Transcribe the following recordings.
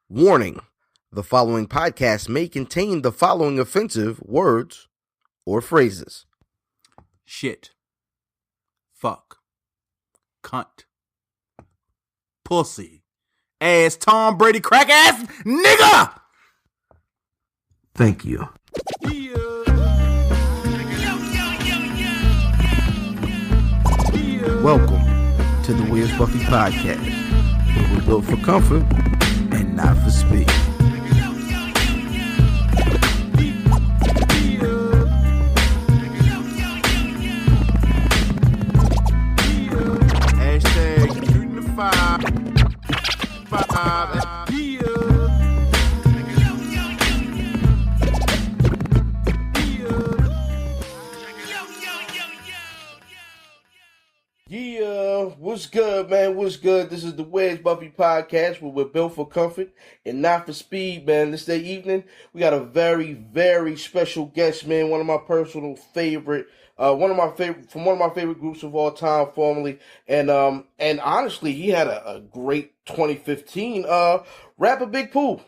Warning: the following podcast may contain the following offensive words or phrases. Shit. Fuck. Cunt. Pussy. Ass Tom Brady crack ass nigga! Thank you. Welcome to the Where's Buffy podcast, where we're built for comfort and not for speed. Hashtag shooting the five. Yeah, what's good, man? What's good? This is the Where's Buffy podcast, where we're built for comfort and not for speed, man. This day evening, we got a very, very special guest, man. One of my personal favorite, one of my favorite groups of all time, formerly, and honestly, he had a great 2015. Rapper Big Pooh.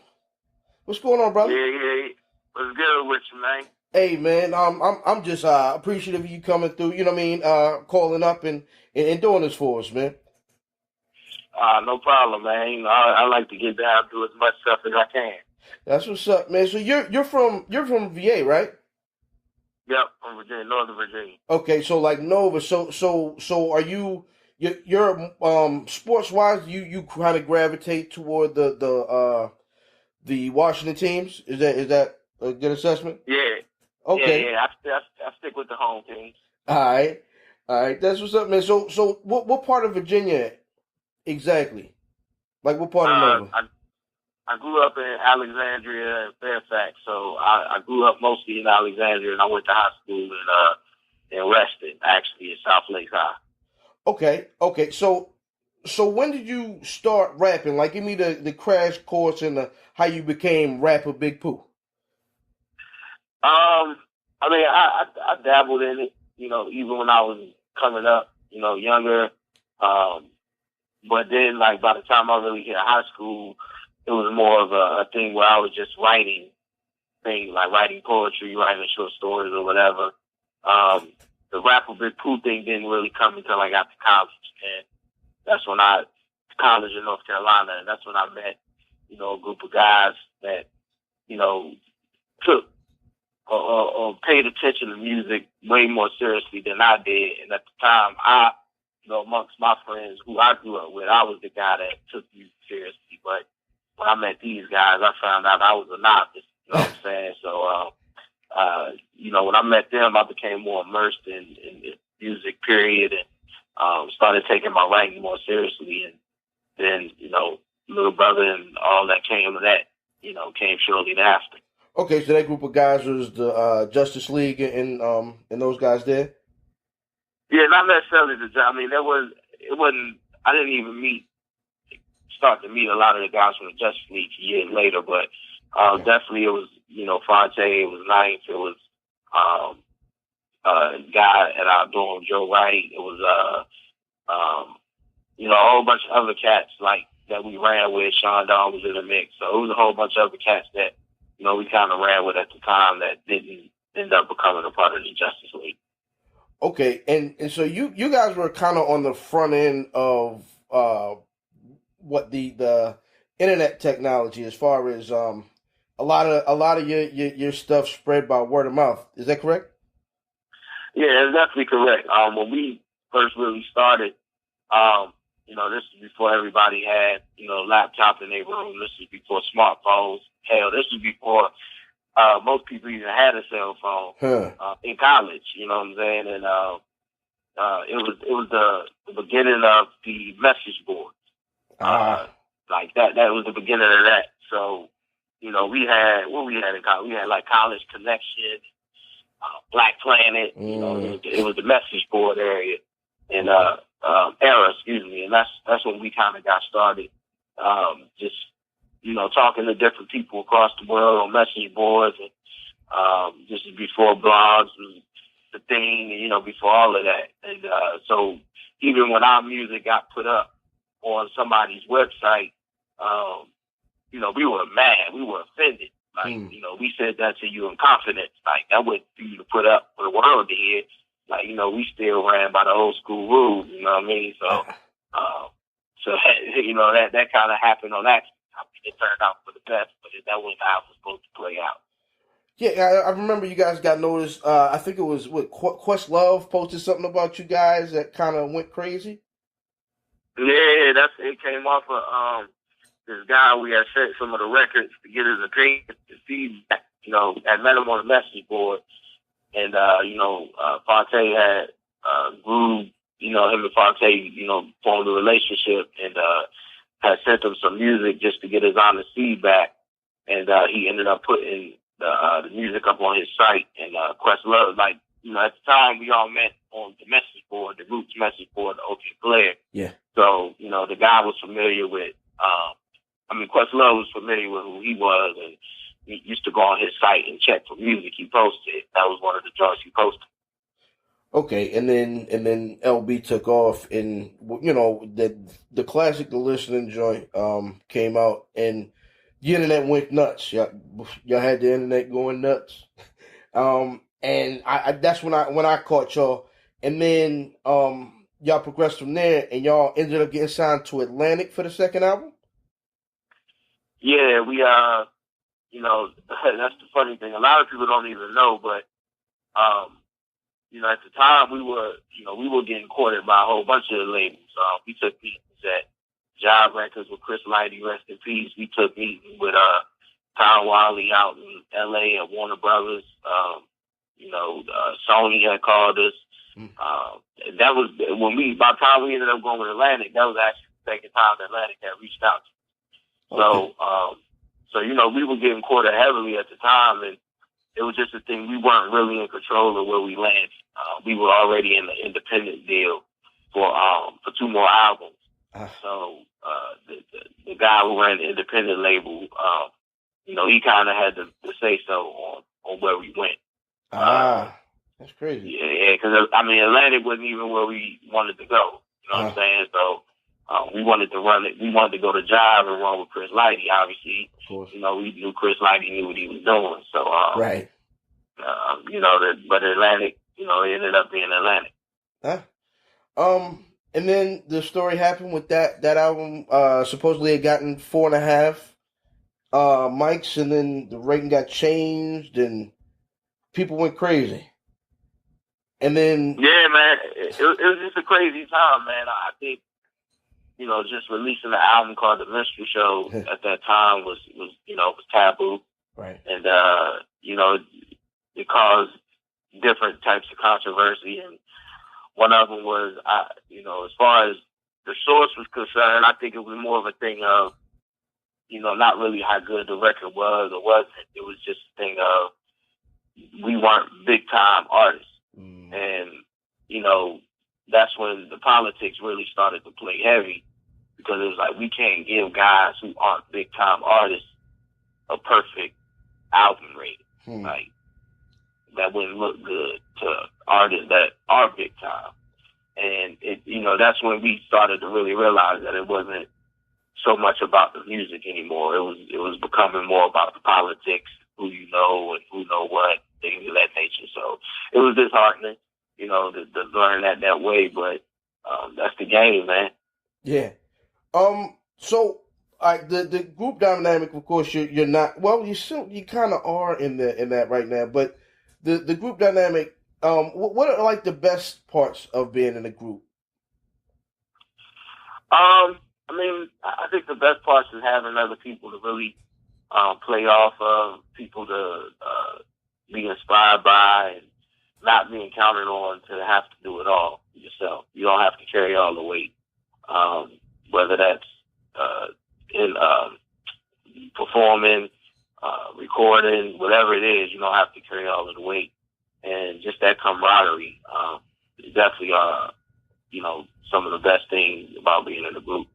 What's going on, brother? Yeah. What's good with you, man? Hey, man, I'm just appreciative of you coming through. You know what I mean? Calling up and doing this for us, man. No problem, man. You know, I like to get down to as much stuff as I can. That's what's up, man. So you're from VA, right? Yep, from Virginia, Northern Virginia. Okay, so like Nova. So are you're sports wise? You kind of gravitate toward the Washington teams? Is that a good assessment? Yeah. Okay. Yeah. I stick with the home team. All right. That's what's up, man. So what part of Virginia exactly? Like what part of Nova? I grew up in Alexandria and Fairfax, so I grew up mostly in Alexandria, and I went to high school in Reston, actually, at South Lake High. Okay. So when did you start rapping? Like, give me the crash course and how you became rapper Big Pooh. I mean, I dabbled in it, you know, even when I was coming up, you know, younger. But then, like, by the time I really hit high school, it was more of a thing where I was just writing things, like writing poetry, writing short stories or whatever. The rapper Big Pooh thing didn't really come until I got to college. And that's when college in North Carolina, and that's when I met, you know, a group of guys that, you know, took or paid attention to music way more seriously than I did. And at the time, you know, amongst my friends who I grew up with, I was the guy that took music seriously. But when I met these guys, I found out I was a novice. You know what I'm saying? So, you know, when I met them, I became more immersed in music, period, and started taking my writing more seriously. And then, you know, Little Brother and all that came of that, you know, came shortly after. Okay, so that group of guys was the Justice League and those guys there? Yeah, not necessarily I mean, it wasn't, I didn't even start to meet a lot of the guys from the Justice League years later, but definitely it was, you know, Fonte, it was Ninth, it was a guy at our dorm, Joe Wright, it was, you know, a whole bunch of other cats like that we ran with. Sean Dawn was in the mix, so it was a whole bunch of other cats that, you know, we kind of ran with at the time that didn't end up becoming a part of the Justice League. Okay, and so you guys were kind of on the front end of what the internet technology, as far as a lot of your stuff spread by word of mouth. Is that correct? Yeah, it's definitely correct. When we first really started, you know, this is before everybody had, you know, laptops in their room. This is before smartphones. Hell, this was before most people even had a cell phone in college. You know what I'm saying? And it was the beginning of the message board. Like that was the beginning of that. So, you know, we had in college. We had like College Connection, Black Planet. You know, it was the message board area and era, excuse me. And that's when we kind of got started. Just, you know, talking to different people across the world on message boards, and this is before blogs was the thing, you know, before all of that. And so even when our music got put up on somebody's website, we were mad. We were offended. Like, we said that to you in confidence. Like, that wasn't for you to put up for the world to hear. Like, we still ran by the old school rules, you know what I mean? So, that kind of happened on accident. I mean, it turned out for the best, but that wasn't how it was supposed to play out. Yeah, I remember you guys got noticed. I think it was Questlove posted something about you guys that kind of went crazy. Yeah, it came off of this guy. We had sent some of the records to get his opinion, to feedback. Had met him on the message board, and Fonte had grew. Him and Fonte, formed a relationship, and had sent him some music just to get his honest feedback, and he ended up putting the music up on his site. And Questlove, at the time we all met on the message board, the Roots message board, the OK Player. Yeah. So, the guy was familiar with, Questlove was familiar with who he was, and he used to go on his site and check for music he posted. That was one of the joints he posted. Okay, and then LB took off, and the classic, the listening joint came out, and the internet went nuts. Y'all had the internet going nuts, and I that's when I caught y'all, and then y'all progressed from there, and y'all ended up getting signed to Atlantic for the second album. Yeah, we that's the funny thing. A lot of people don't even know, but at the time we were getting courted by a whole bunch of the labels. We took meetings at Job Records with Chris Lighty, rest in peace. We took meetings with Tom Wiley out in L.A. at Warner Brothers. Sony had called us. That was by the time we ended up going with Atlantic. That was actually the second time that Atlantic had reached out to us. So we were getting courted heavily at the time, and it was just a thing. We weren't really in control of where we landed. We were already in the independent deal for 2 more albums. So the guy who ran the independent label, he kind of had to say so on where we went. That's crazy. Yeah, because Atlantic wasn't even where we wanted to go. You know what I'm saying? So we wanted to run it. We wanted to go to Jive and run with Chris Lighty. Obviously, of course. We knew Chris Lighty knew what he was doing. So right. But Atlantic, it ended up being Atlantic. And then the story happened with that album. Supposedly it gotten 4.5 mics, and then the rating got changed, and people went crazy. And then yeah, man, it was just a crazy time, man. I think just releasing an album called The Minstrel Show at that time was taboo, right? And it caused different types of controversy, and one of them was, as far as the source was concerned, I think it was more of a thing of, not really how good the record was or wasn't. It was just a thing of we weren't big time artists, and that's when the politics really started to play heavy, because it was like we can't give guys who aren't big time artists a perfect album rating. Like, that wouldn't look good to artists that are big time. And that's when we started to really realize that it wasn't so much about the music anymore. It was becoming more about the politics, who you know and who know what, things of that nature. So it was disheartening, to learn that way, but that's the game, man. Yeah. So the group dynamic, of course, you're not. Well, you kind of are in that right now, but the group dynamic. What are like the best parts of being in a group? I think the best parts is having other people to really play off of, people to be inspired by, and not being counted on to have to do it all yourself. You don't have to carry all the weight, whether that's in performing, recording, whatever it is. You don't have to carry all of the weight, and just that camaraderie is definitely some of the best things about being in a group.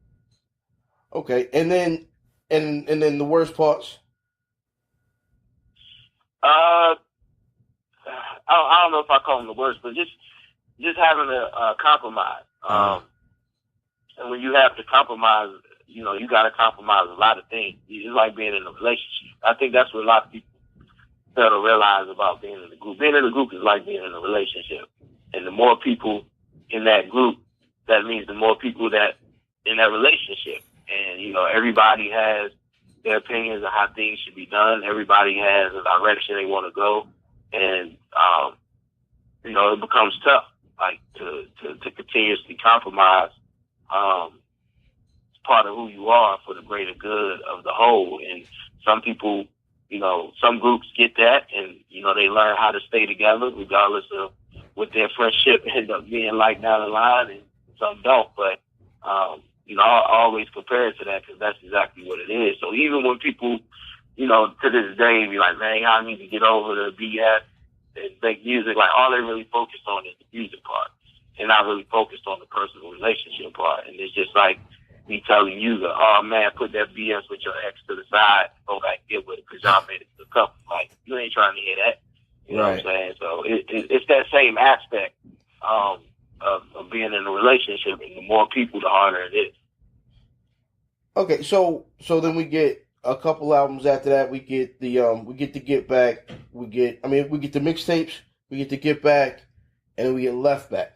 Okay, and then the worst parts. I don't know if I call them the worst, but just having a compromise. And when you have to compromise, you got to compromise a lot of things. It's like being in a relationship. I think that's what a lot of people fail to realize about being in a group. Being in a group is like being in a relationship. And the more people in that group, that means the more people that in that relationship. And, everybody has their opinions of how things should be done. Everybody has a direction they want to go. And, it becomes tough, like, to continuously compromise. It's part of who you are for the greater good of the whole. And some people, some groups get that, and, they learn how to stay together regardless of what their friendship ends up being like down the line, and some don't. But, I always compare it to that because that's exactly what it is. So even when people, to this day be like, man, I need to get over the BS and make music, like all they really focus on is the music part and not really focused on the personal relationship part. And it's just like me telling you that, oh man, put that BS with your ex to the side, go back and get with it because y'all made it to the couple. Like, you ain't trying to hear that. You know what I'm saying? So it's that same aspect of being in a relationship, and the more people, the harder it is. Okay, so then we get a couple albums after that. We get the Get Back. We get the mixtapes. We get the Get Back, and then we get Left Back.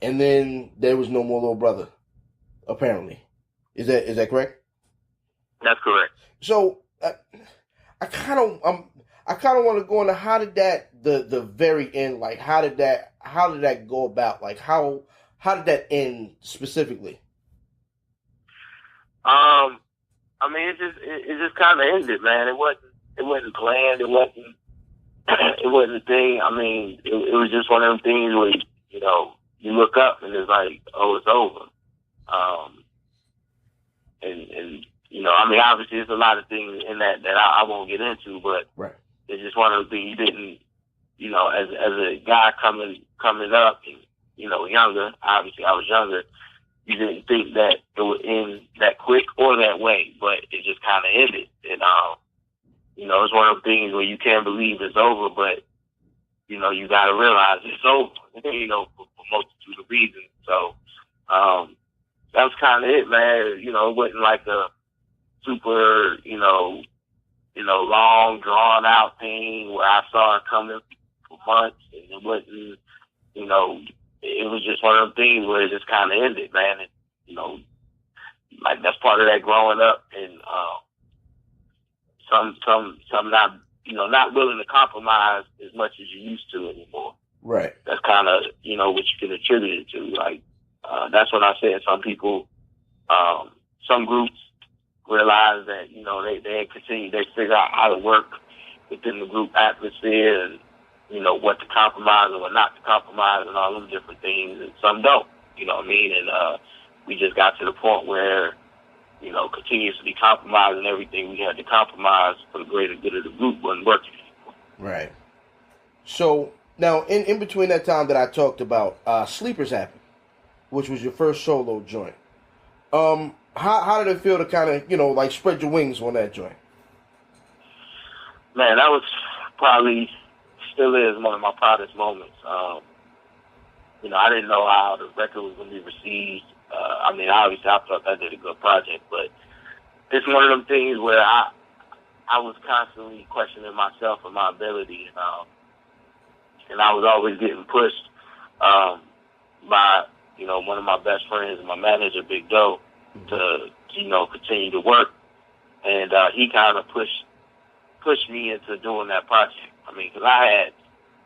And then there was no more Little Brother. Apparently, is that correct? That's correct. So I kind of want to go into how did that the very end, like how did that go about, like how did that end specifically? It just kind of ended, man. It wasn't planned. It wasn't a thing. I mean, it was just one of them things where you look up and it's like, oh, it's over. Obviously there's a lot of things in that I won't get into, but right. It's just one of the things you didn't, as a guy coming up and, younger, obviously I was younger, you didn't think that it would end that quick or that way, but it just kind of ended. And, it's one of the things where you can't believe it's over, but, you got to realize it's over, for multitude of reasons. So, that was kind of it, man. It wasn't like a super, long, drawn out thing where I saw it coming for months, and it wasn't, it was just one of them things where it just kind of ended, man. And, like that's part of that growing up, and some not willing to compromise as much as you used to anymore. Right. That's kind of what you can attribute it to. Like that's what I said. Some people, some groups realize that they continue. They figure out how to work within the group atmosphere and what to compromise and what not to compromise and all those different things. And some don't. You know what I mean? And we just got to the point where continuously compromising everything we had to compromise for the greater good of the group wasn't working anymore. Right. So now, in between that time that I talked about, Sleepers happened, which was your first solo joint. How did it feel to kind of, like spread your wings on that joint? Man, that was probably, still is one of my proudest moments. I didn't know how the record was going to be received. Obviously I thought I did a good project, but it's one of them things where I was constantly questioning myself and my ability, and I was always getting pushed by one of my best friends and my manager, Big Doe, to continue to work, and he kind of pushed me into doing that project. Because I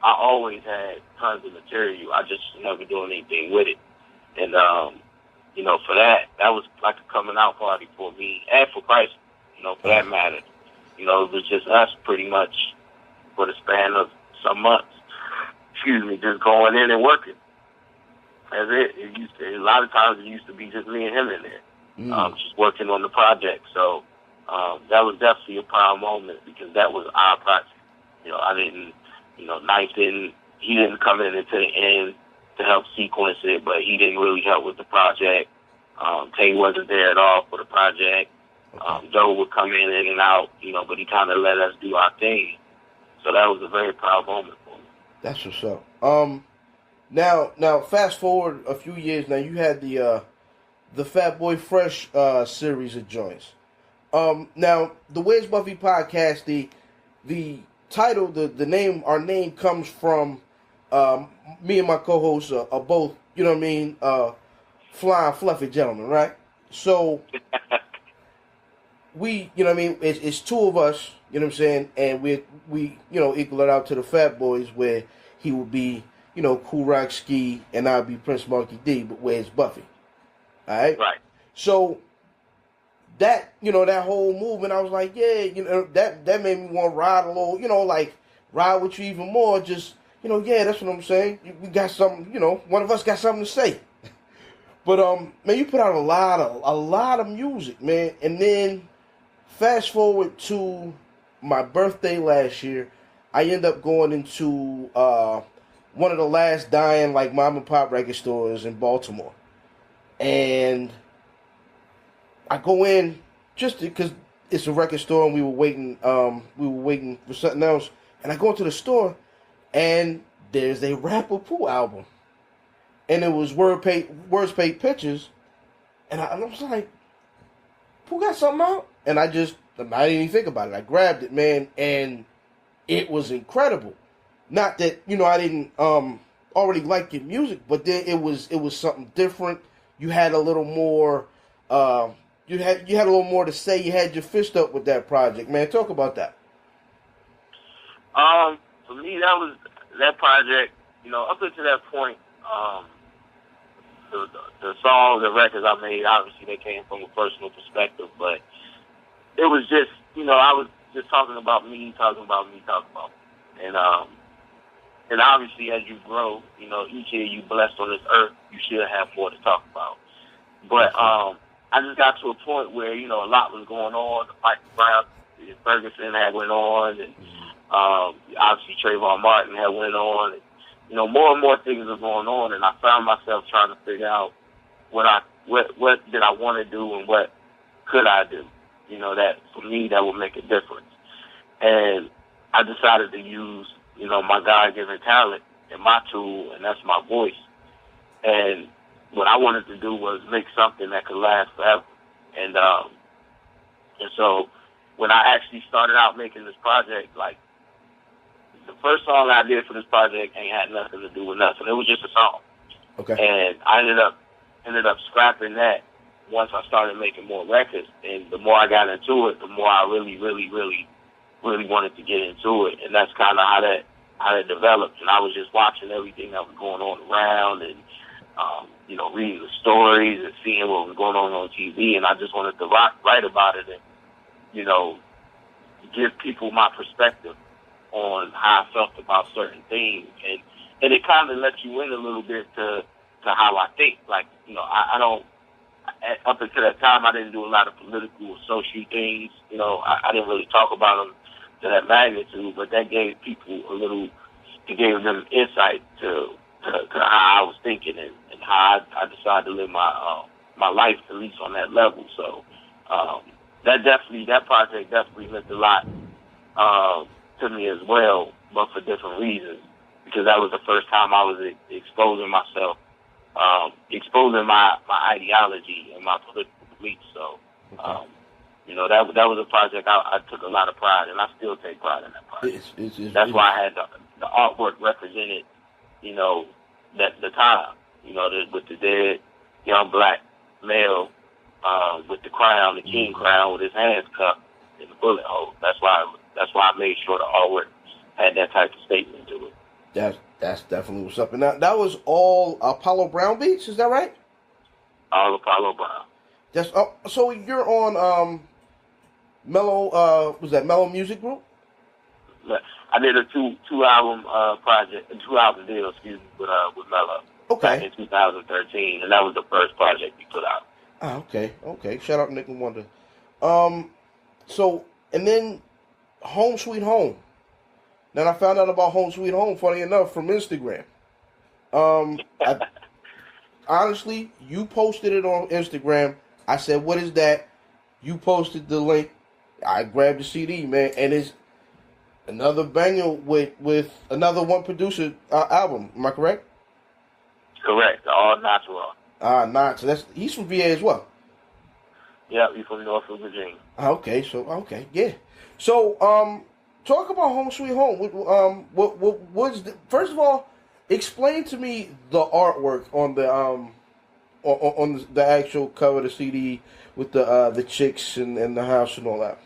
always had tons of material. I just never doing anything with it, and for that was like a coming out party for me and for Christ, for that matter. It was just us pretty much for the span of some months. Just going in and working. That's it. A lot of times it used to be just me and him in there, just working on the project. So that was definitely a proud moment because that was our project. I didn't, he didn't come in until the end to help sequence it, but he didn't really help with the project. Tay wasn't there at all for the project. Joe would come in and out, but he kind of let us do our thing. So that was a very proud moment for me. That's what's up. Now, fast forward a few years. Now you had the the Fat Boy Fresh series of joints. Now the Where's Buffy podcast, the title, the name, our name comes from me and my co-hosts are both, you know what I mean, flying fluffy gentlemen, right? So we, you know what I mean, it's two of us, you know what I'm saying, and we you know, equal it out to the Fat Boys, where he would be, you know, Cool Rock Ski, and I'd be Prince Monkey D, but where's Buffy? All right? Right. So that, you know, that whole movement, I was like, yeah, you know, that made me want to ride a little, you know, like, ride with you even more, just, you know, yeah, that's what I'm saying. We got something, you know, one of us got something to say. But, man, you put out a lot of music, man, and then fast forward to my birthday last year, I end up going into one of the last dying, like, mom and pop record stores in Baltimore. And I go in just because it's a record store and we were waiting for something else. And I go into the store and there's a Rapper Pooh album. And it was Words Paid Pictures. And I was like, Pooh got something out? And I didn't even think about it. I grabbed it, man, and it was incredible. Not that, you know, I didn't already like your music, but then it was something different. You had a little more you had a little more to say. You had your fist up with that project, man. Talk about that. For me, that project, you know, up until that point, the songs and records I made, obviously they came from a personal perspective, but it was just, you know, I was just talking about me. And obviously as you grow, you know, each year you blessed on this earth, you should have more to talk about. But I just got to a point where, you know, a lot was going on. The Mike Brown, Ferguson had went on, and obviously Trayvon Martin had went on. And, you know, more and more things are going on, and I found myself trying to figure out what did I want to do and what could I do, you know, that for me that would make a difference. And I decided to use, you know, my God-given talent and my tool, and that's my voice. And what I wanted to do was make something that could last forever. And so when I actually started out making this project, like, the first song I did for this project ain't had nothing to do with nothing. It was just a song. Okay. And I ended up scrapping that once I started making more records. And the more I got into it, the more I really wanted to get into it. And that's kind of how that developed. And I was just watching everything that was going on around, and you know, reading the stories and seeing what was going on TV. And I just wanted to write about it and, you know, give people my perspective on how I felt about certain things. And it kind of lets you in a little bit to how I think. Like, you know, I don't, up until that time, I didn't do a lot of political or social things. You know, I didn't really talk about them to that magnitude, but that gave people it gave them insight to how I was thinking and how I decided to live my life, at least on that level. So that project definitely meant a lot to me as well, but for different reasons, because that was the first time I was exposing myself, exposing my ideology and my political beliefs. So, you know, that was a project I took a lot of pride in. I still take pride in that project. That's why I had the artwork represented, you know, the time, you know, with the dead young black male with the crown, the king crown, with his hands cupped in the bullet hole. That's why I made sure the artwork had that type of statement to it. That's definitely what's up. And that was all Apollo Brown beats, is that right? All Apollo Brown. That's so you're on Mellow was that Mellow Music Group? I did a two album project, a 2-album deal, excuse me, with Mellow. Okay. Back in 2013, and that was the first project we put out. Ah, okay. Shout out to Nick and Wonder. So and then Home Sweet Home. Then I found out about Home Sweet Home, funny enough, from Instagram. Honestly, you posted it on Instagram. I said, what is that? You posted the link. I grabbed the CD, man, and it's another banger with another one producer album. Am I correct? Correct. All natural. Nah. So he's from VA as well. Yeah, he's from Norfolk, Virginia. Okay, yeah. So, talk about Home Sweet Home. What's first of all, explain to me the artwork on the on the actual cover of the CD with the chicks and the house and all that.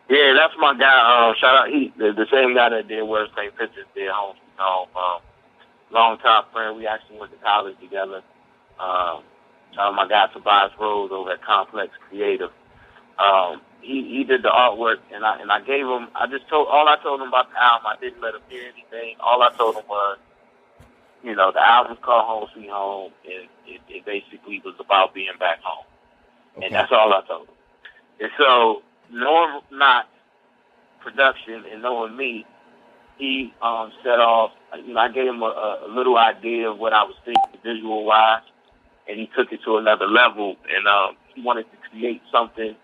Yeah, that's my guy. Shout out, the same guy that did Where's St. Pictures did Home Sweet Home. Long time friend. We actually went to college together. My guy Tobias Rose over at Complex Creative. He did the artwork, and I gave him. I told him about the album. I didn't let him hear anything. All I told him was, the album's called Home Sweet Home, and it basically was about being back home, and that's all I told him. And so, knowing not production and knowing me, he set off. I gave him a little idea of what I was thinking visual wise, and he took it to another level. And he wanted to create something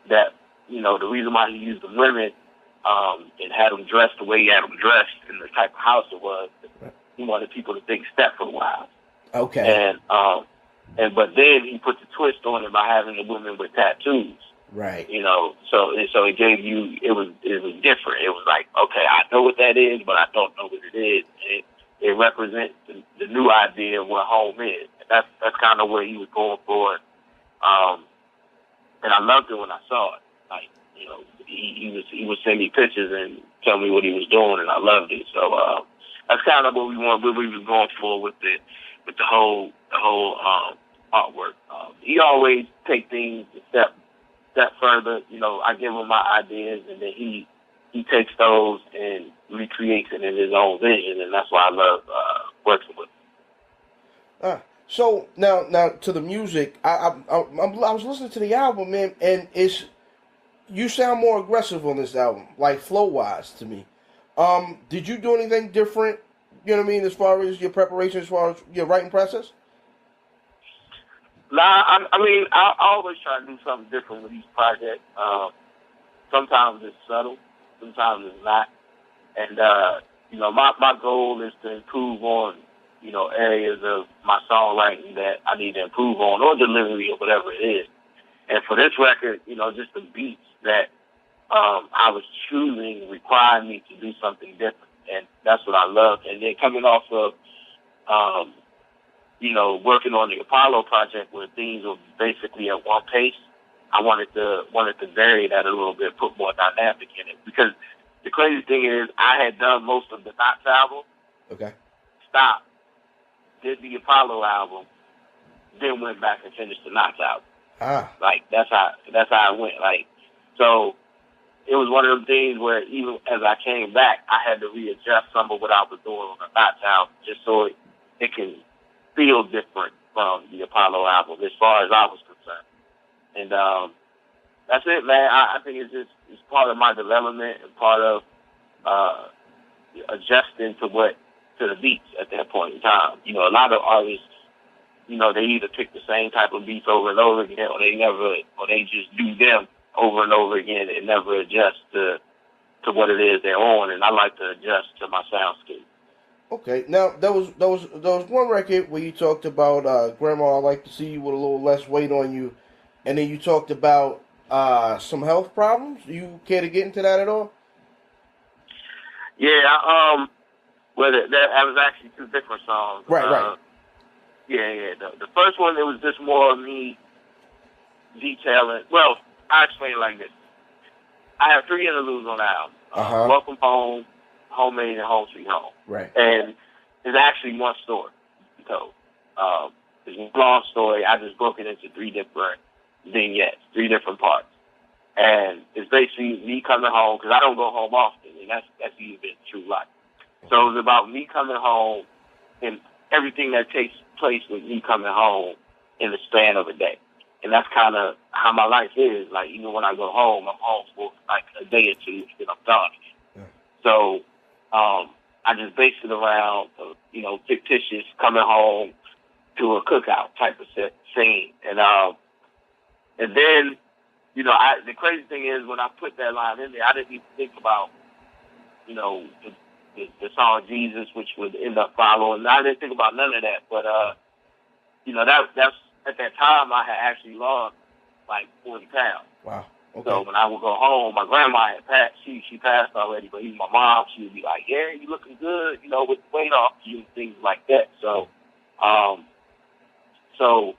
that, the reason why he used the women and had them dressed the way he had them dressed and the type of house it was, he wanted people to think Stepford Wives. Okay. But then he put the twist on it by having the women with tattoos. Right. So it gave you, it was different. It was like, okay, I know what that is, but I don't know what it is. It represents the new idea of what home is. That's kind of where he was going for it. And I loved it when I saw it. Like, he would send me pictures and tell me what he was doing, and I loved it. So that's kind of what we was going for with the whole artwork. He always take things a step further. I give him my ideas, and then he takes those and recreates it in his own vision, and that's why I love working with him. So now to the music, I was listening to the album, man, and you sound more aggressive on this album, like flow wise to me. Did you do anything different? You know what I mean, as far as your preparation, as far as your writing process? Nah, I always try to do something different with each project. Sometimes it's subtle, sometimes it's not, and my goal is to improve on areas of my songwriting that I need to improve on, or delivery, or whatever it is. And for this record, just the beats that I was choosing required me to do something different, and that's what I love. And then coming off of, working on the Apollo project where things were basically at one pace, I wanted to vary that a little bit, put more dynamic in it. Because the crazy thing is, I had done most of the Knots album. Okay. Stopped. Did the Apollo album, then went back and finished the Knots album. Like that's how it went. Like, so it was one of them things where even as I came back, I had to readjust some of what I was doing on the Knots album just so it can feel different from the Apollo album as far as I was concerned. And that's it, man. I think it's part of my development and part of adjusting to the beats at that point in time. A lot of artists, they either pick the same type of beats over and over again, or they just do them over and over again and never adjust to what it is they're on. And I like to adjust to my soundscape. Okay, now there was one record where you talked about Grandma, I'd like to see you with a little less weight on you, and then you talked about some health problems. Do you care to get into that at all? Yeah, that was actually two different songs. Right. Yeah. The first one, it was just more of me detailing. Well, I explain it like this. I have 3 interludes on the album. Welcome Home, Homemade, and Home Sweet Home. Right. And it's actually one story. So it's a long story. I just broke it into 3 different vignettes, 3 different parts. And it's basically me coming home, because I don't go home often, and that's even true life. So it was about me coming home and everything that takes place with me coming home in the span of a day. And that's kind of how my life is. Like, even when I go home, I'm home for like a day or two, and I'm done. Yeah. So I just base it around, fictitious coming home to a cookout type of scene. And then, the crazy thing is, when I put that line in there, I didn't even think about, the song Jesus, which would end up following. I didn't think about none of that, but that's at that time I had actually lost like 40 pounds. Wow. Okay. So when I would go home, my grandma had passed. She passed already, but even my mom, she would be like, "Yeah, you looking good, with the weight off you and things like that." So, so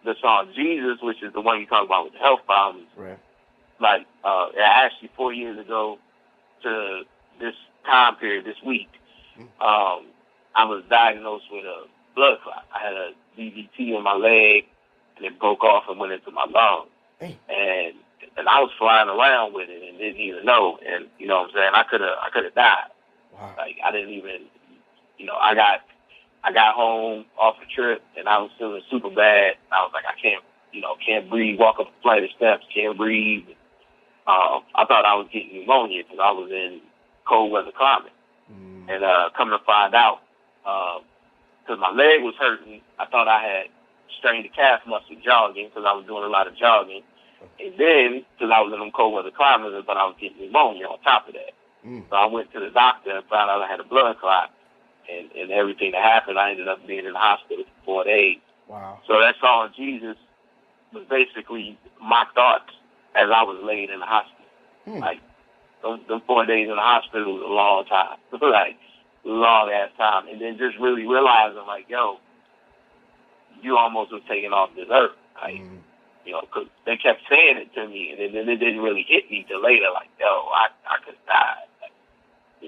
the song Jesus, which is the one you talk about with the health problems, right? Like actually 4 years ago to this time period, this week, I was diagnosed with a blood clot. I had a DVT in my leg, and it broke off and went into my lung. Hey. And I was flying around with it and didn't even know. And you know what I'm saying? I could have died. Wow. Like I didn't even, I got home off a trip and I was feeling super bad. I was like, I can't breathe. Walk up a flight of steps, can't breathe. I thought I was getting pneumonia because I was in cold weather climate. And coming to find out, because my leg was hurting, I thought I had strained the calf muscle jogging because I was doing a lot of jogging. And then, because I was in them cold weather climates, I thought I was getting pneumonia on top of that. So I went to the doctor and found out I had a blood clot. And everything that happened, I ended up being in the hospital for 4 days. Wow. So that song, Jesus, was basically my thoughts as I was laid in the hospital. Like, them 4 days in the hospital was a long time. Like, long ass time. And then just really realizing, like, yo, you almost was taken off this earth. Like, because they kept saying it to me, and then it didn't really hit me till later. Like, yo, I could have died. Like,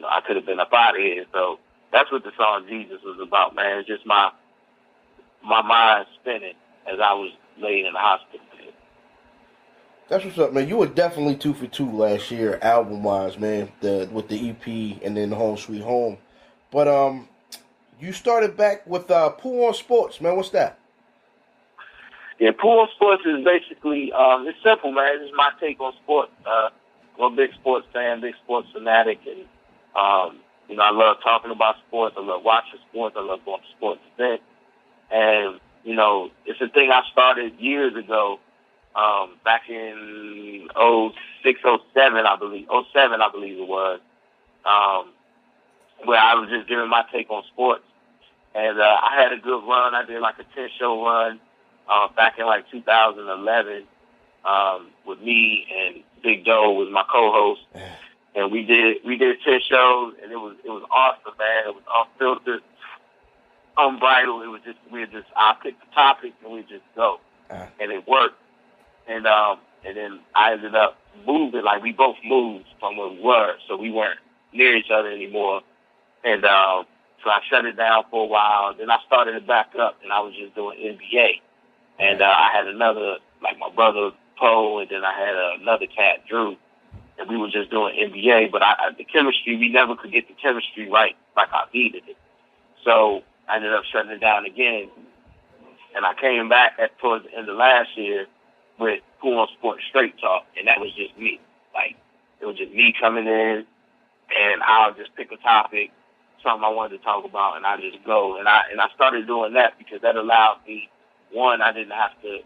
I could have been up out of here. So that's what the song Jesus was about, man. It's just my mind spinning as I was laid in the hospital. That's what's up, man. You were definitely 2 for 2 last year, album-wise, man. With the EP and then Home Sweet Home. But you started back with Pooh on Sports, man. What's that? Yeah, Pooh on Sports is basically it's simple, man. It's my take on sports. I'm a big sports fan, big sports fanatic, and I love talking about sports. I love watching sports. I love going to sports events, and it's a thing I started years ago. Back in 06, 07, I believe. 07, I believe it was, where I was just giving my take on sports. And I had a good run. I did like a 10-show run back in like 2011 with me and Big Doe was my co-host. And we did 10 shows, and it was awesome, man. It was unfiltered, unbridled. It was just, I picked the topic and we just go. And it worked. And then I ended up moving, like we both moved from where we were, so we weren't near each other anymore. And so I shut it down for a while. Then I started it back up, and I was just doing NBA. And I had another, like my brother Pooh, and then I had another cat, Drew, and we were just doing NBA. But the chemistry, we never could get the chemistry right like I needed it. So I ended up shutting it down again. And I came back towards the end of last year with Pooh on Sports Straight Talk, and that was just me. Like, it was just me coming in, and I'll just pick a topic, something I wanted to talk about, and I just go. And I started doing that because that allowed me, one, I didn't have to,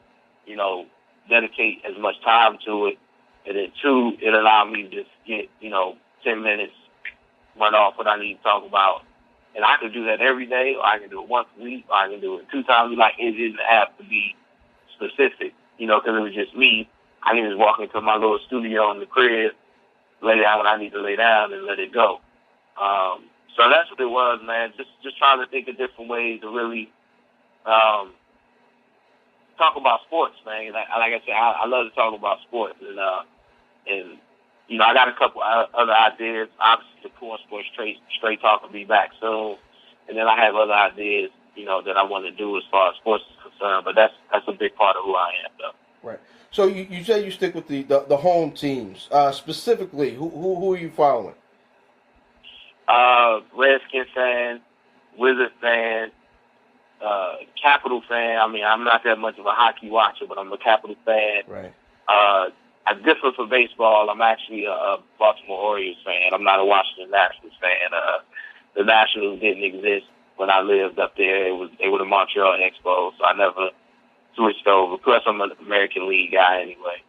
dedicate as much time to it, and then two, it allowed me to just get, 10 minutes, run off what I need to talk about. And I could do that every day, or I can do it once a week, or I can do it 2 times. Like, it didn't have to be specific. Because it was just me. I can just walk into my little studio in the crib, lay down when I need to lay down, and let it go. So that's what it was, man. Just trying to think of different ways to really talk about sports, man. Like I said, I love to talk about sports, and I got a couple other ideas. Obviously, the Pooh on Sports Straight Talk will be back soon, and then I have other ideas, that I want to do as far as sports is concerned. But that's a big part of who I am, though. Right. So you say you stick with the home teams. Specifically, who are you following? Redskin fan, Wizard fan, Capital fan. I mean, I'm not that much of a hockey watcher, but I'm a Capital fan. Right. I differ for baseball. I'm actually a Baltimore Orioles fan. I'm not a Washington Nationals fan. The Nationals didn't exist when I lived up there. They were the Montreal Expos, so I never switched over. Plus, I'm an American League guy anyway.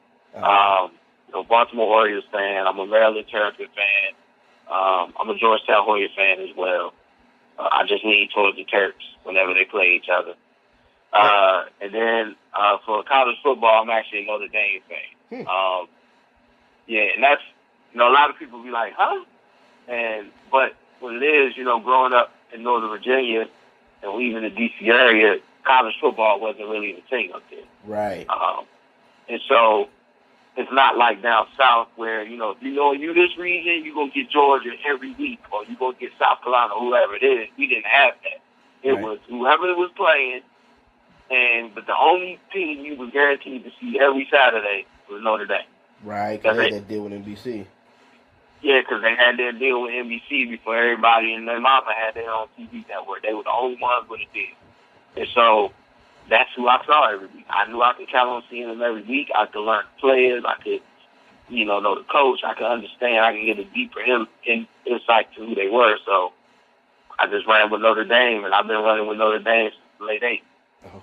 Baltimore Orioles fan. I'm a Maryland Terrapin fan. I'm a Georgetown Hoya fan as well. I just lean towards the Terps whenever they play each other. And then for college football, I'm actually a Notre Dame fan. Yeah, and that's, a lot of people be like, huh? But what it is, growing up in Northern Virginia and leaving the D.C. area, college football wasn't really the thing up there. Right. And so it's not like down south where, if you this region, you're going to get Georgia every week, or you're going to get South Carolina, whoever it is. We didn't have that. It was whoever was playing, but the only team you was guaranteed to see every Saturday was Notre Dame. Right, because they had that deal with NBC. Yeah, because they had their deal with NBC before everybody and their mama had their own TV network. They were the only ones with a deal. And so that's who I saw every week. I knew I could count on seeing them every week. I could learn the players. I could, know the coach. I could understand. I could get a deeper insight to who they were. So I just ran with Notre Dame, and I've been running with Notre Dame since the late 80s.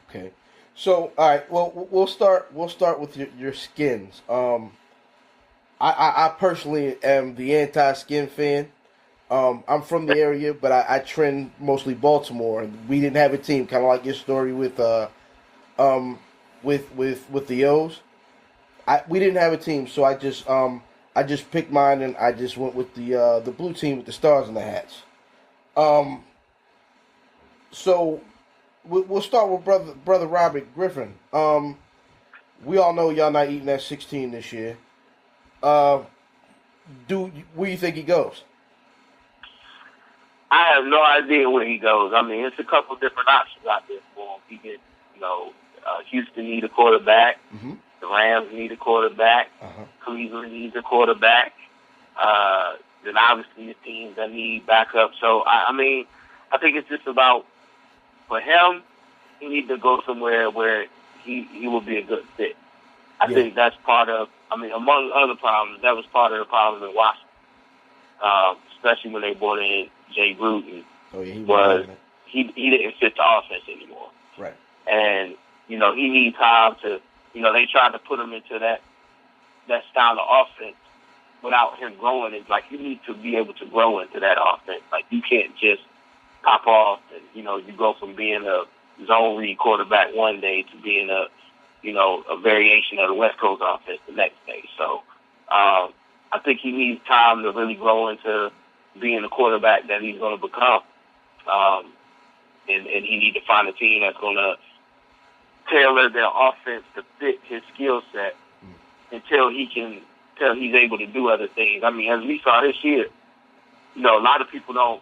Okay. So, all right. Well, we'll start with your skins. I personally am the anti-skin fan. I'm from the area, but I trend mostly Baltimore, and we didn't have a team, kind of like your story with the O's. We didn't have a team, so I just picked mine, and I just went with the blue team with the stars and the hats. So we'll start with brother Robert Griffin. We all know y'all not eating at 16 this year. Where do you think he goes? I have no idea where he goes. I mean, it's a couple different options out there for him. He could, Houston need a quarterback. Mm-hmm. The Rams need a quarterback. Uh-huh. Cleveland needs a quarterback. Then obviously the teams that need backup. So, I think it's just about, for him, he needs to go somewhere where he will be a good fit. I think that's part of, among other problems, that was part of the problem in Washington, especially when they brought in Jay Gruden. Oh, yeah, he didn't fit the offense anymore. Right. And, he needs time to, they tried to put him into that style of offense without him growing. It's like you need to be able to grow into that offense. Like you can't just pop off and, you go from being a zone read quarterback one day to being a variation of the West Coast offense the next day. So I think he needs time to really grow into being the quarterback that he's going to become. And he needs to find a team that's going to tailor their offense to fit his skill set until he's able to do other things. I mean, as we saw this year, a lot of people don't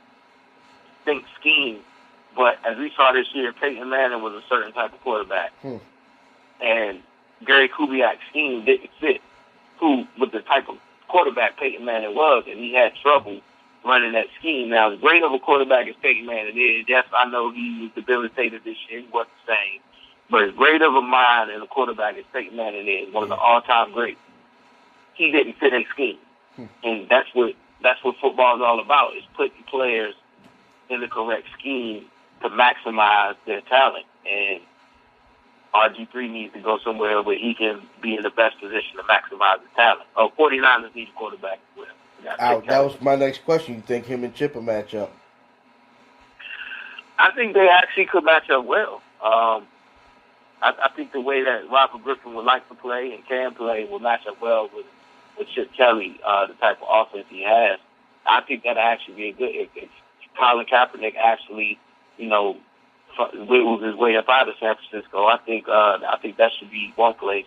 think scheme, but as we saw this year, Peyton Manning was a certain type of quarterback. And Gary Kubiak's scheme didn't fit with the type of quarterback Peyton Manning was, and he had trouble running that scheme. Now, as great of a quarterback as Peyton Manning is, yes, I know he was debilitated this year. He wasn't the same. But as great of a mind and a quarterback as Peyton Manning is, one of the all-time greats, he didn't fit in scheme. And that's what football is all about, is putting players in the correct scheme to maximize their talent. And RG3 needs to go somewhere where he can be in the best position to maximize his talent. 49ers need a quarterback as well. That was my next question. You think him and Chip will match up? I think they actually could match up well. I think the way that Robert Griffin would like to play and can play will match up well with Chip Kelly, the type of offense he has. I think that'll actually be a good. If Colin Kaepernick actually, wiggled his way up out of San Francisco, I think that should be one place.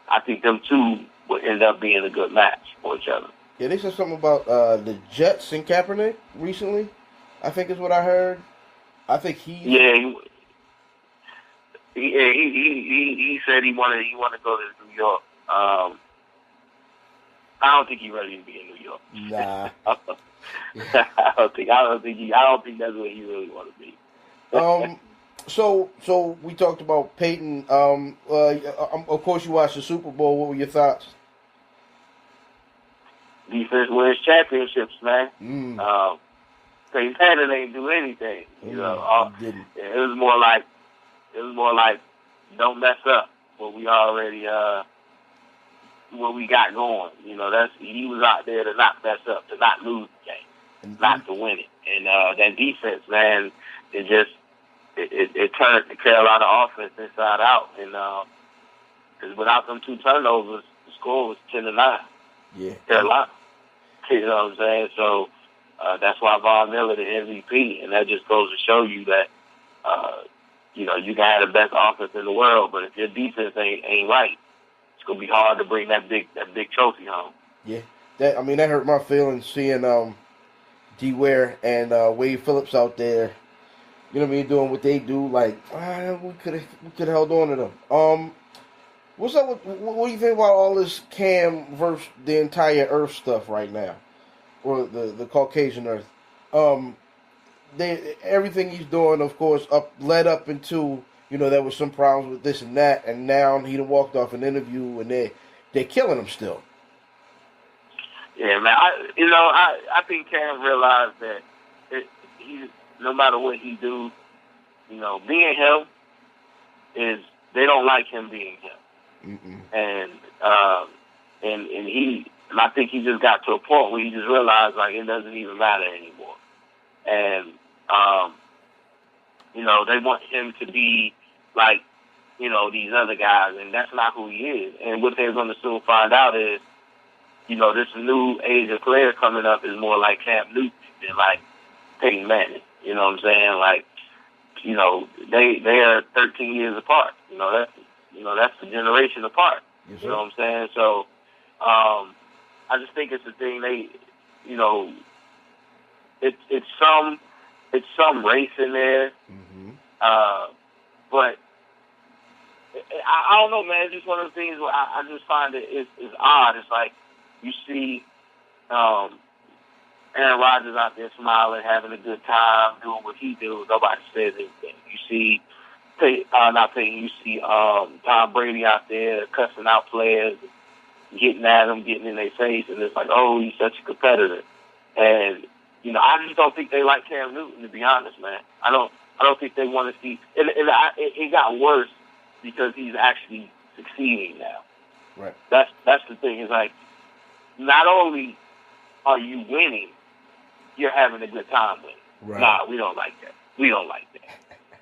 I think them two would end up being a good match for each other. Yeah, they said something about the Jets and Kaepernick recently, I think is what I heard. I think he said he wanted to go to New York. I don't think he's ready to be in New York. Nah. I don't think that's where he really want to be. So we talked about Peyton. Of course, you watched the Super Bowl. What were your thoughts? Defense wins championships, man. Peyton Manning ain't do anything. Didn't. It was more like don't mess up what we already what we got going. He was out there to not mess up, to not lose the game, not to win it. And that defense, man, it it turned the Carolina offense inside out, and because without them 2 turnovers, the score was 10-9. Yeah. Carolina. You know what I'm saying? So that's why Von Miller the MVP, and that just goes to show you that you know, you can have the best offense in the world, but if your defense ain't right, it's gonna be hard to bring that big trophy home. Yeah. That hurt my feelings seeing D Ware and Wade Phillips out there. You know what I mean, doing what they do. Like we could have held on to them. What's up with what do you think about all this Cam versus the entire Earth stuff right now, or the Caucasian Earth? Everything he's doing, of course, led up into, you know, there was some problems with this and that, and now he done walked off an interview and they're killing him still. Yeah, man. I think Cam realized that he, no matter what he do, you know, being him is, they don't like him being him. Mm-mm. And I think he just got to a point where he just realized, like, it doesn't even matter anymore. And you know, they want him to be like, you know, these other guys, and that's not who he is. And what they're going to soon find out is, you know, this new age of player coming up is more like Cam Newton than like Peyton Manning. You know what I'm saying? Like, you know, they are 13 years apart. You know, that's a generation apart. Yes, you know what I'm saying? So, I just think it's a thing they, you know, it's some race in there, but I don't know, man. It's just one of the things where I just find it's odd. It's like you see Aaron Rodgers out there smiling, having a good time, doing what he do. Nobody says anything. You see, you see Tom Brady out there cussing out players, getting at them, getting in their face, and it's like, oh, he's such a competitor. And you know, I just don't think they like Cam Newton, to be honest, man. I don't think they want to see. It got worse because he's actually succeeding now. Right. That's the thing. Is like, not only are you winning, you're having a good time winning. Right. Nah, we don't like that. We don't like that.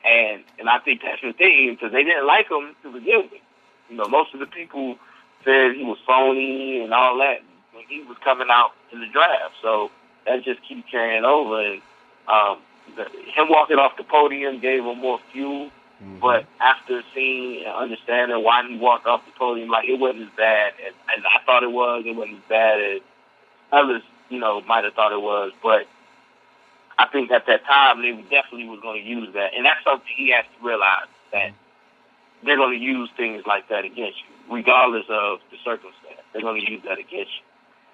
And I think that's the thing, because they didn't like him to begin with. You know, most of the people said he was phony and all that when he was coming out in the draft. So that just keeps carrying over. And him walking off the podium gave him more fuel. Mm-hmm. But after seeing and understanding why he walked off the podium, like, it wasn't as bad as I thought it was. It wasn't as bad as others, you know, might have thought it was. But I think at that time they definitely was going to use that. And that's something he has to realize, that they're going to use things like that against you, regardless of the circumstance. They're going to use that against you.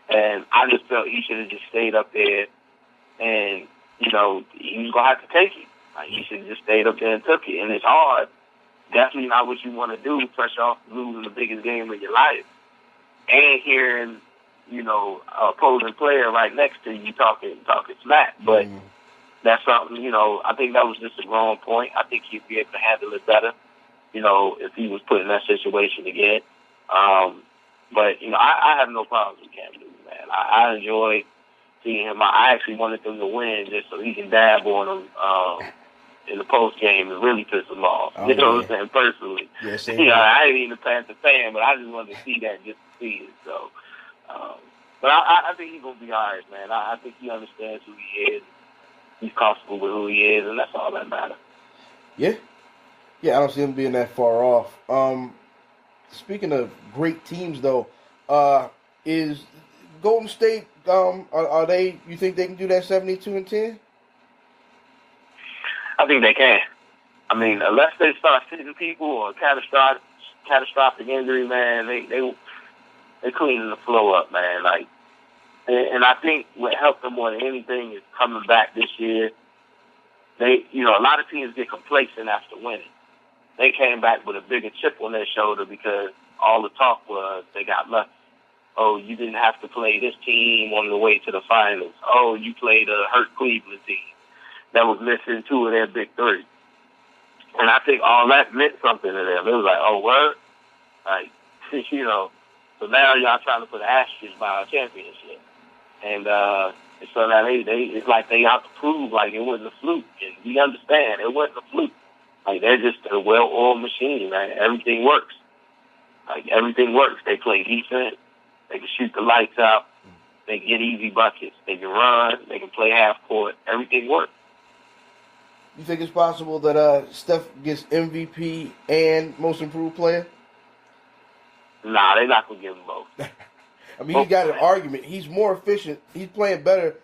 And I just felt he should have just stayed up there, and, you know, he was going to have to take it. Like, he should have just stayed up there and took it. And it's hard. Definitely not what you want to do, fresh off losing the biggest game of your life. And hearing, you know, a opposing player right next to you talking smack. But that's something, you know, I think that was just a growing point. I think he'd be able to handle it better, you know, if he was put in that situation again. But, you know, I have no problems with Cam Newton, man. I enjoy seeing him. I actually wanted them to win just so he can dab on them in the post game and really piss him off. You know what I'm saying? Personally. Yes, you know, I ain't even a Panther fan, but I just wanted to see that just to see it. So, but I think he's going to be all right, man. I think he understands who he is. He's comfortable with who he is, and that's all that matters. Yeah. Yeah, I don't see him being that far off. Speaking of great teams, though, is Golden State, are they, you think they can do that 72-10? I think they can. I mean, unless they start sitting people or catastrophic injury, man, they cleaning the flow up, man. Like, and I think what helped them more than anything is coming back this year. They, you know, a lot of teams get complacent after winning. They came back with a bigger chip on their shoulder because all the talk was they got lucky. Oh, you didn't have to play this team on the way to the finals. Oh, you played a hurt Cleveland team that was missing 2 of their big 3. And I think all that meant something to them. It was like, oh, what? Like, you know, so now y'all trying to put an asterisk by our championship. And so now it's like they have to prove like it wasn't a fluke. And we understand it wasn't a fluke. Like, they're just a well-oiled machine, man. Everything works. Like, everything works. They play defense. They can shoot the lights out. They can get easy buckets. They can run. They can play half court. Everything works. You think it's possible that Steph gets MVP and Most Improved Player? Nah, they're not going to give him both. I mean, he got an argument. He's more efficient. He's playing better.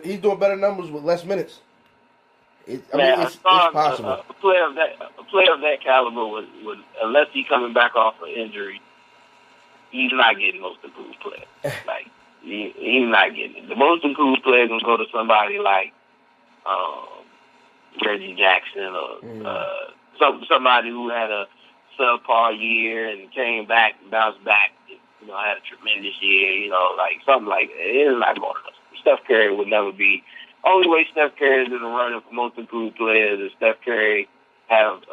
He's doing better numbers with less minutes. It's possible. A player of that caliber would, unless he's coming back off an injury, he's not getting Most Improved Player. Like, he's not getting it. The Most Improved Player is going to go to somebody like Reggie Jackson or somebody who had a subpar year and came back and bounced back. You know, had a tremendous year. You know, like something like that. It is not going to. Steph Curry would never be. Only way Steph Curry is in the running for Most Improved Player is Steph Curry have,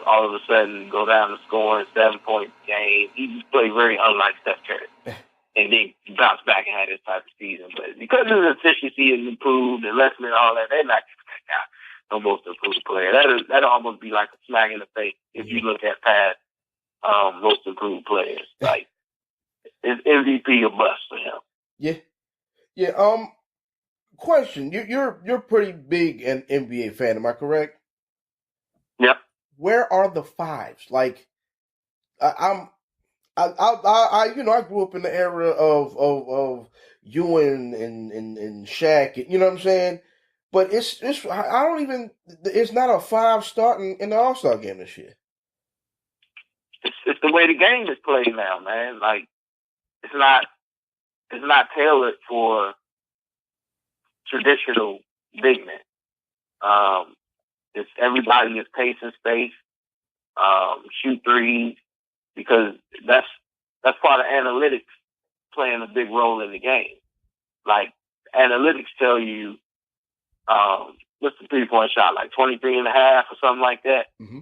all of a sudden go down to scoring 7 points a game. He just played very unlike Steph Curry. And then bounce back and have this type of season. But because his efficiency is improved and less than all that, they're not giving that guy no Most Improved Player. That'll almost be like a smack in the face if you look at past Most Improved Players. Like, it's MVP or bust for him. Yeah. Question: You're pretty big an NBA fan, am I correct? Yep. Where are the fives? Like, I grew up in the era of Ewing and Shaq, you know what I'm saying? But it's not a five starting in the All-Star game this year. It's the way the game is played now, man. Like, it's not tailored for traditional big men. It's everybody is pace and space, shoot threes, because that's part of analytics playing a big role in the game. Like, analytics tell you, what's the 3-point shot, like 23.5 or something like that. Mm-hmm.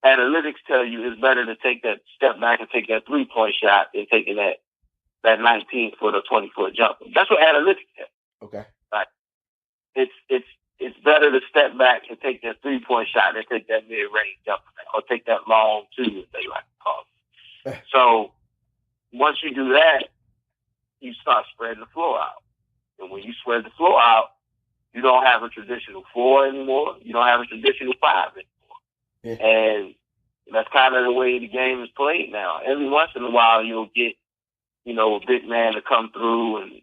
Analytics tell you it's better to take that step back and take that 3-point shot than taking that 19-foot or 20-foot jump. That's what analytics tell. Okay. Like, it's better to step back and take that 3-point shot than take that mid-range jump or take that long two, as they like to call it. So once you do that, you start spreading the floor out. And when you spread the floor out, you don't have a traditional 4 anymore. You don't have a traditional 5 anymore. Yeah. And that's kind of the way the game is played now. Every once in a while, you'll get, a big man to come through and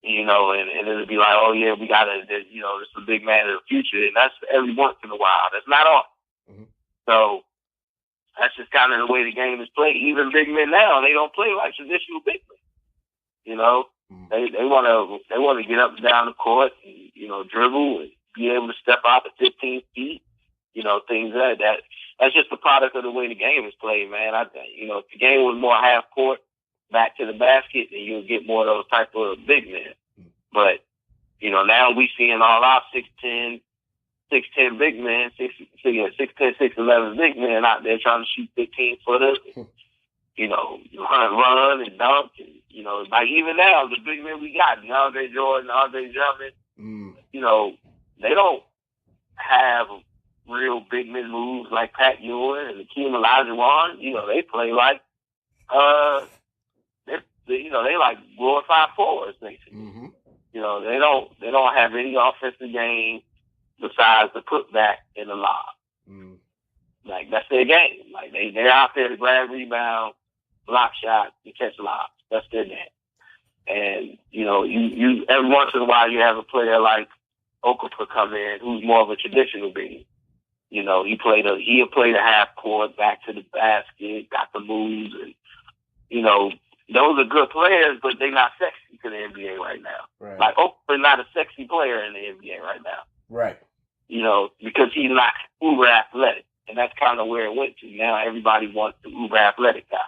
it'll be like, oh yeah, we got to, this is the big man of the future. And that's every once in a while. That's not often. Mm-hmm. So that's just kind of the way the game is played. Even big men now, they don't play like traditional big men. Mm-hmm. They want to get up and down the court and, dribble and be able to step out to 15 feet, things like that. That's just a product of the way the game is played, man. If the game was more half court, back to the basket, then you'll get more of those type of big men. But, now we seeing all our 6'10", 6'10" big men, 6'10", 6'11" big men out there trying to shoot 15-footers, run and dunk. And, like even now, the big men we got, DeAndre Jordan, Andre Drummond, they don't have real big men moves like Pat Ewing and Hakeem Olajuwon. They play like, they like glorified forwards, basically. Mm-hmm. They don't have any offensive game besides the putback and the lob. Mm. Like, that's their game. Like, they're out there to grab rebound, block shots, and catch lobs. That's their game. And, you every once in a while you have a player like Okafor come in who's more of a traditional big. He'll play the half court, back to the basket, got the moves, and, those are good players, but they're not sexy to the NBA right now. Right. Like, Okafor's not a sexy player in the NBA right now. Right. Because he's not uber athletic. And that's kind of where it went to. Now everybody wants the uber athletic guy.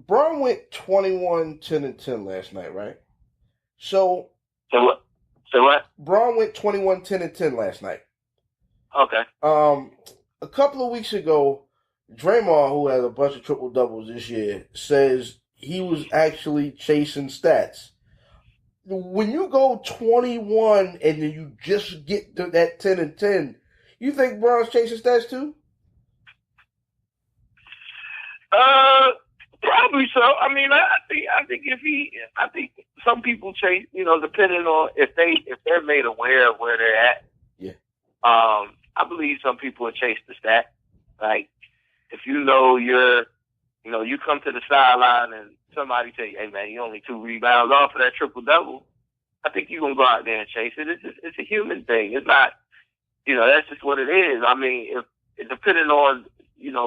Braun went 21, 10, and 10 last night, right? So what? Braun went 21, 10, and 10 last night. Okay. A couple of weeks ago, Draymond, who had a bunch of triple doubles this year, says he was actually chasing stats. when you go 21 and then you just get to that 10-10, you think Bron's chasing stats too? Probably so. I mean, I think some people chase, depending on if they're made aware of where they're at. Yeah. I believe some people will chase the stat. Like, if you come to the sideline and somebody say, "Hey man, you only 2 rebounds off of that triple double," I think you're gonna go out there and chase it. It's a human thing. It's not, that's just what it is. I mean, if it depending on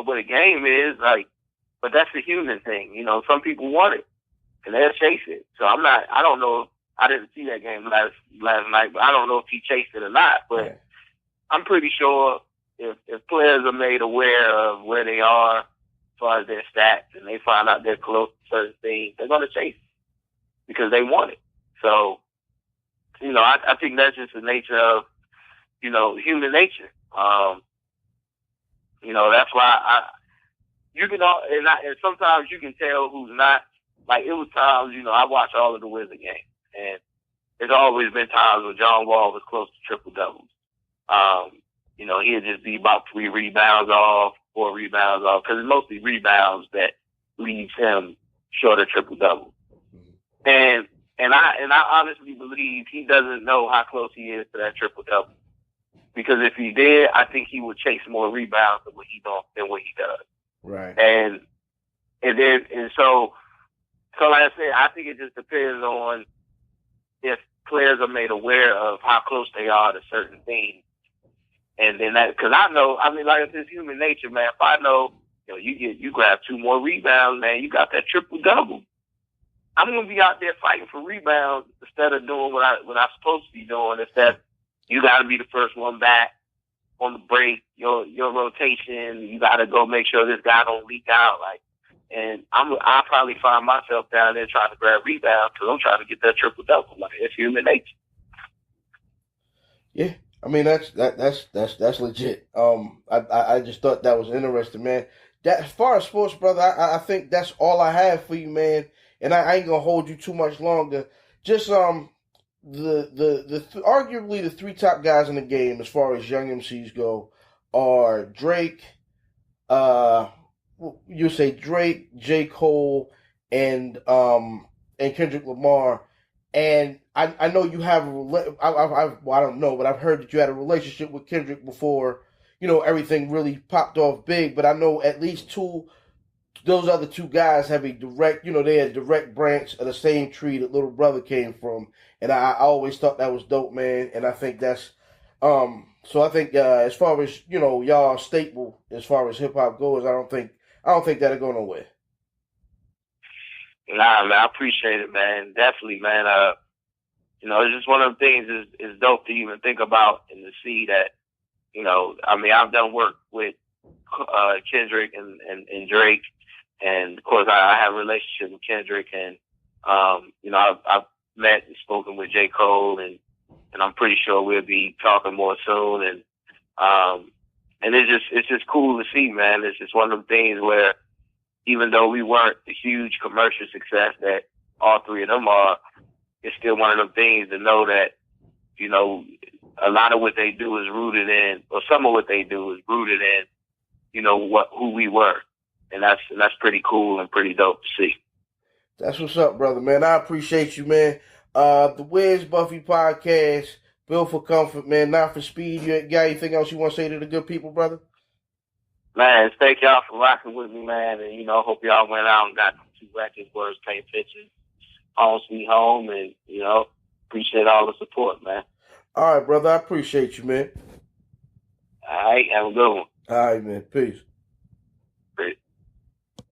what a game is, like, but that's a human thing. Some people want it and they'll chase it. So I don't know. I didn't see that game last night, but I don't know if he chased it or not. But Yeah. I'm pretty sure if players are made aware of where they are as far as their stats and they find out they're close to certain things, they're going to chase it because they want it. So, I think that's just the nature of, human nature. That's why and sometimes you can tell who's not. Like, it was times, I watch all of the Wizard games, and there's always been times when John Wall was close to triple doubles. He'd just be about 3 rebounds off, 4 rebounds off, because it's mostly rebounds that leaves him short of triple double. And I honestly believe he doesn't know how close he is to that triple double, because if he did, I think he would chase more rebounds than what he does. Right. And so like I said, I think it just depends on if players are made aware of how close they are to certain things. And then because I know, I mean, like, it's human nature, man. If I know, you grab 2 more rebounds, man, you got that triple double. I'm gonna be out there fighting for rebounds instead of doing what I'm supposed to be doing. Instead, you got to be the first one back on the break. Your rotation, you got to go make sure this guy don't leak out. And I'll probably find myself down there trying to grab rebounds because I'm trying to get that triple double. Like, it's human nature. Yeah, I mean that's legit. I just thought that was interesting, man. That, as far as sports, brother, I think that's all I have for you, man. And I ain't gonna hold you too much longer. Just arguably the 3 top guys in the game as far as young MCs go are Drake, you say Drake, J. Cole, and Kendrick Lamar. And I know you have I don't know, but I've heard that you had a relationship with Kendrick before, everything really popped off big. But I know at least those other 2 guys have a direct, they had a direct branch of the same tree that Little Brother came from. And I always thought that was dope, man. And I think that's, so I think as far as, y'all staple as far as hip hop goes, I don't think that'll go nowhere. Nah, man, I appreciate it, man. Definitely, man. It's just one of the things is dope to even think about and to see that, I mean, I've done work with Kendrick and Drake, and of course I have a relationship with Kendrick, and I've met and spoken with J. Cole, and I'm pretty sure we'll be talking more soon, and it's just cool to see, man. It's just one of the things where, even though we weren't the huge commercial success that all 3 of them are, it's still one of them things to know that, a lot of what they do is rooted in, or some of what they do is rooted in, who we were. And that's pretty cool and pretty dope to see. That's what's up, brother, man. I appreciate you, man. The Wiz Buffy podcast, built for comfort, man, not for speed. You got anything else you want to say to the good people, brother? Man, thank y'all for rocking with me, man. And, hope y'all went out and got 2 records, Words Paint Pictures, Home Sweet Home, and, appreciate all the support, man. All right, brother. I appreciate you, man. All right. Have a good one. All right, man. Peace.